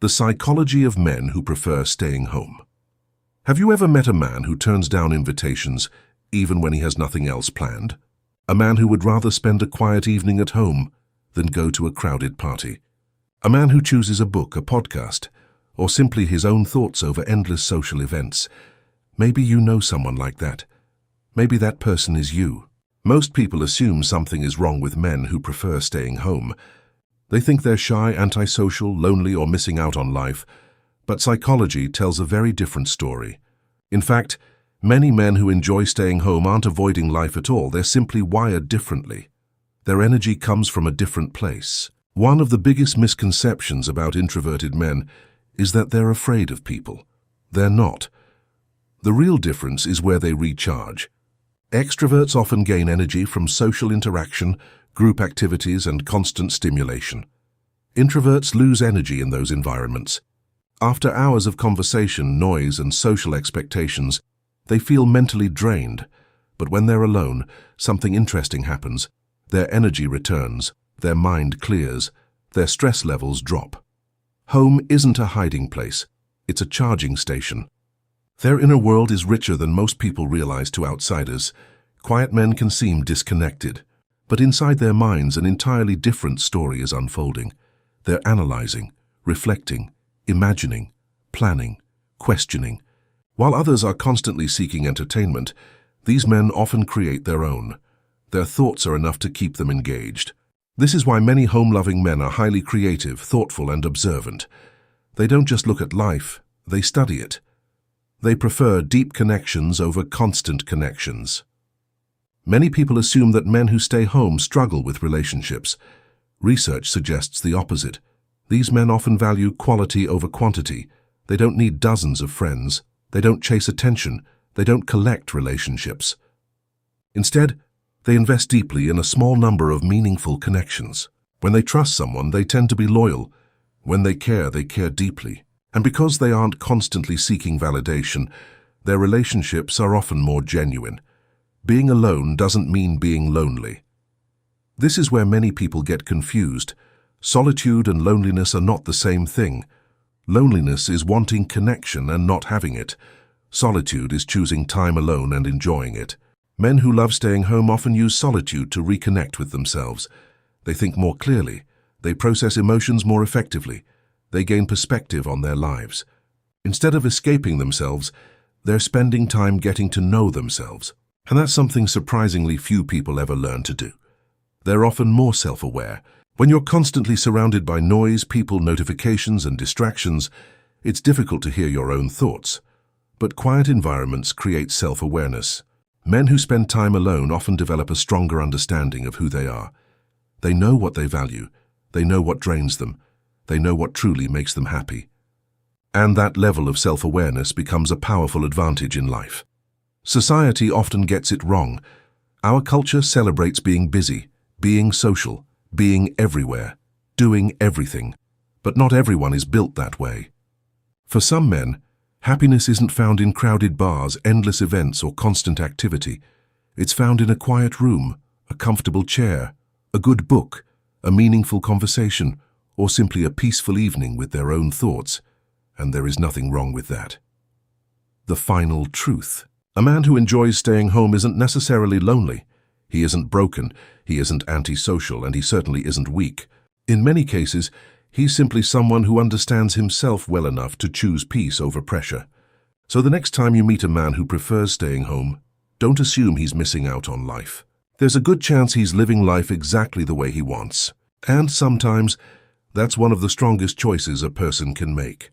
The psychology of men who prefer staying home. Have you ever met a man who turns down invitations even when he has nothing else planned? A man who would rather spend a quiet evening at home than go to a crowded party? A man who chooses a book, a podcast, or simply his own thoughts over endless social events? Maybe you know someone like that. Maybe that person is you. Most people assume something is wrong with men who prefer staying home. They think they're shy, antisocial, lonely, or missing out on life. But psychology tells a very different story. In fact, many men who enjoy staying home aren't avoiding life at all. They're simply wired differently. Their energy comes from a different place. One of the biggest misconceptions about introverted men is that they're afraid of people. They're not. The real difference is where they recharge. Extroverts often gain energy from social interaction, group activities, and constant stimulation. Introverts lose energy in those environments. After hours of conversation, noise, and social expectations, they feel mentally drained. But when they're alone, something interesting happens. Their energy returns, their mind clears, their stress levels drop. Home isn't a hiding place, it's a charging station. Their inner world is richer than most people realize to outsiders. Quiet men can seem disconnected, but inside their minds an entirely different story is unfolding. They're analyzing, reflecting, imagining, planning, questioning. While others are constantly seeking entertainment, these men often create their own. Their thoughts are enough to keep them engaged. This is why many home-loving men are highly creative, thoughtful, and observant. They don't just look at life, they study it. They prefer deep connections over constant connections. Many people assume that men who stay home struggle with relationships. Research suggests the opposite. These men often value quality over quantity. They don't need dozens of friends. They don't chase attention. They don't collect relationships. Instead, they invest deeply in a small number of meaningful connections. When they trust someone, they tend to be loyal. When they care deeply. And because they aren't constantly seeking validation, their relationships are often more genuine. Being alone doesn't mean being lonely. This is where many people get confused. Solitude and loneliness are not the same thing. Loneliness is wanting connection and not having it. Solitude is choosing time alone and enjoying it. Men who love staying home often use solitude to reconnect with themselves. They think more clearly. They process emotions more effectively. They gain perspective on their lives. Instead of escaping themselves, they're spending time getting to know themselves. And that's something surprisingly few people ever learn to do. They're often more self-aware. When you're constantly surrounded by noise, people, notifications, and distractions, it's difficult to hear your own thoughts. But quiet environments create self-awareness. Men who spend time alone often develop a stronger understanding of who they are. They know what they value. They know what drains them. They know what truly makes them happy. And that level of self-awareness becomes a powerful advantage in life. Society often gets it wrong. Our culture celebrates being busy, being social, being everywhere, doing everything. But not everyone is built that way. For some men, happiness isn't found in crowded bars, endless events, or constant activity. It's found in a quiet room, a comfortable chair, a good book, a meaningful conversation, or simply a peaceful evening with their own thoughts. And there is nothing wrong with that. The final truth. A man who enjoys staying home isn't necessarily lonely. He isn't broken, he isn't antisocial, and he certainly isn't weak. In many cases, he's simply someone who understands himself well enough to choose peace over pressure. So the next time you meet a man who prefers staying home, don't assume he's missing out on life. There's a good chance he's living life exactly the way he wants. And sometimes, that's one of the strongest choices a person can make.